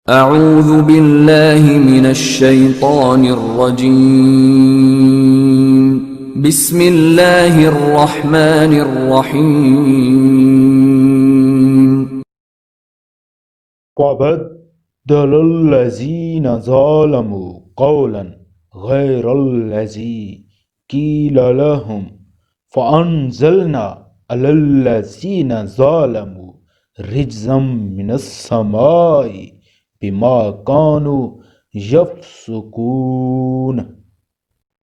اعوذ باللہ من الشیطان الرجیم بسم اللہ الرحمن الرحیم وَبَدَّلَ الَّذِينَ ظَلَمُوا قَوْلًا غَيْرَ الَّذِي قِيلَ لَهُمْ فَأَنزَلْنَا عَلَى الَّذِينَ ظَلَمُوا رِجْزًا مِّنَ السَّمَاءِ بِمَا كَانُوا يَفْسُقُونَ۔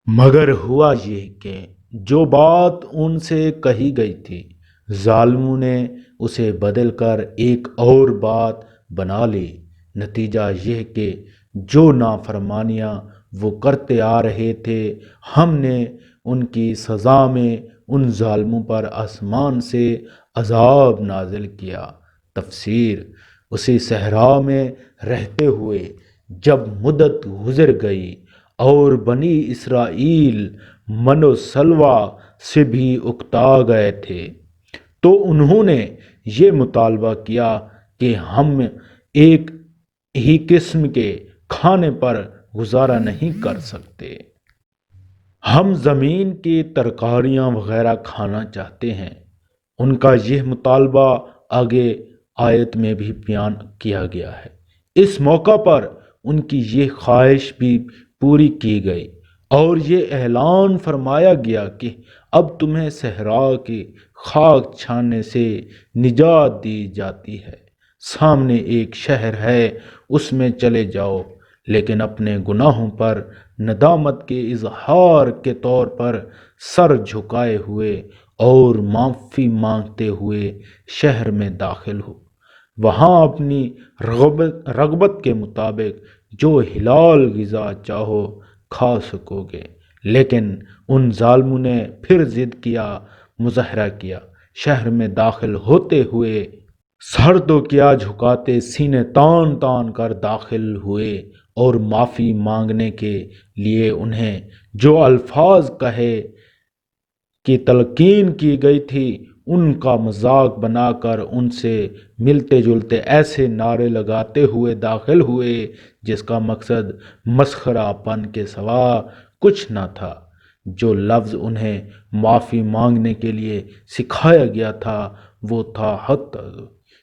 مگر ہوا یہ کہ جو بات ان سے کہی گئی تھی ظالموں نے اسے بدل کر ایک اور بات بنا لی۔ نتیجہ یہ کہ جو نافرمانیاں وہ کرتے آ رہے تھے ہم نے ان کی سزا میں ان ظالموں پر آسمان سے عذاب نازل کیا۔ تفسیر: اسی صحرا میں رہتے ہوئے جب مدت گزر گئی اور بنی اسرائیل من و سلوی سے بھی اکتا گئے تھے تو انہوں نے یہ مطالبہ کیا کہ ہم ایک ہی قسم کے کھانے پر گزارا نہیں کر سکتے، ہم زمین کی ترکاریاں وغیرہ کھانا چاہتے ہیں۔ ان کا یہ مطالبہ آگے آیت میں بھی بیان کیا گیا ہے۔ اس موقع پر ان کی یہ خواہش بھی پوری کی گئی اور یہ اعلان فرمایا گیا کہ اب تمہیں صحرا کی خاک چھاننے سے نجات دی جاتی ہے۔ سامنے ایک شہر ہے، اس میں چلے جاؤ، لیکن اپنے گناہوں پر ندامت کے اظہار کے طور پر سر جھکائے ہوئے اور معافی مانگتے ہوئے شہر میں داخل ہو۔ وہاں اپنی رغبت کے مطابق جو حلال غذا چاہو کھا سکو گے۔ لیکن ان ظالموں نے پھر ضد کیا، مظاہرہ کیا۔ شہر میں داخل ہوتے ہوئے سر تو کیا جھکاتے، سینے تان تان کر داخل ہوئے اور معافی مانگنے کے لیے انہیں جو الفاظ کہے کی تلقین کی گئی تھی ان کا مذاق بنا کر ان سے ملتے جلتے ایسے نعرے لگاتے ہوئے داخل ہوئے جس کا مقصد مسخرہ پن کے سوا کچھ نہ تھا۔ جو لفظ انہیں معافی مانگنے کے لیے سکھایا گیا تھا وہ تھا حتّ،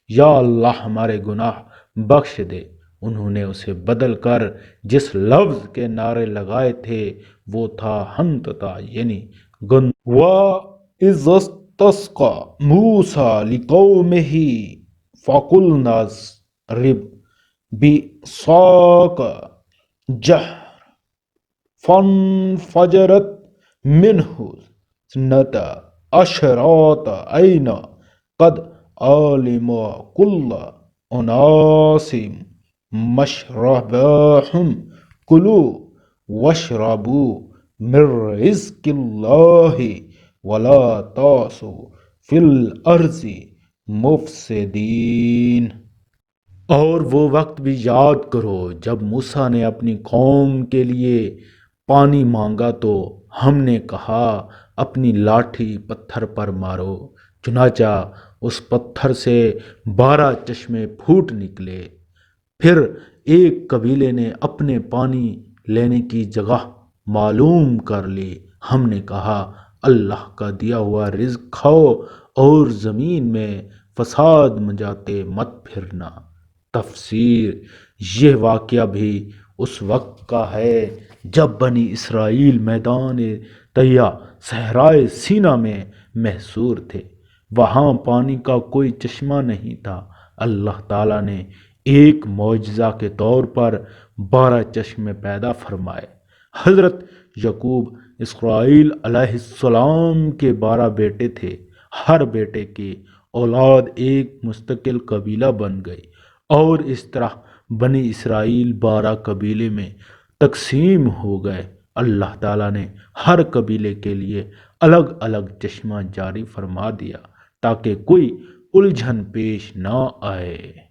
یا اللہ ہمارے گناہ بخش دے۔ انہوں نے اسے بدل کر جس لفظ کے نعرے لگائے تھے وہ تھا حنطتا، یعنی گند۔ وَإِذِ اسْتَسْقَىٰ مُوسَىٰ لِقَوْمِهِ فَقُلْنَا اضْرِبْ بِعَصَاكَ الْبَحْرَ فَانْفَجَرَتْ مِنْهُ اثْنَتَا عَشْرَةَ عَيْنًا قَدْ عَلِمَ كُلُّ أُنَاسٍ مَّشْرَبَهُمْ كُلُوا وَاشْرَبُوا مِن رِّزْقِ اللَّهِ وَلَا تَعْثَوْا فِي الْأَرْضِ مُفْسِدِينَ۔ اور وہ وقت بھی یاد کرو جب موسیٰ نے اپنی قوم کے لیے پانی مانگا تو ہم نے کہا اپنی لاٹھی پتھر پر مارو، چنانچہ اس پتھر سے 12 چشمے پھوٹ نکلے۔ پھر ایک قبیلے نے اپنے پانی لینے کی جگہ معلوم کر لی۔ ہم نے کہا اللہ کا دیا ہوا رزق کھاؤ اور زمین میں فساد مچاتے مت پھرنا۔ تفسیر: یہ واقعہ بھی اس وقت کا ہے جب بنی اسرائیل میدان طیہ صحرائے سینا میں محصور تھے۔ وہاں پانی کا کوئی چشمہ نہیں تھا۔ اللہ تعالیٰ نے ایک معجزہ کے طور پر 12 چشمے پیدا فرمائے۔ حضرت یعقوب اسرائیل علیہ السلام کے 12 بیٹے تھے۔ ہر بیٹے کی اولاد ایک مستقل قبیلہ بن گئی اور اس طرح بنی اسرائیل 12 قبیلے میں تقسیم ہو گئے۔ اللہ تعالیٰ نے ہر قبیلے کے لیے الگ الگ چشمہ جاری فرما دیا تاکہ کوئی الجھن پیش نہ آئے۔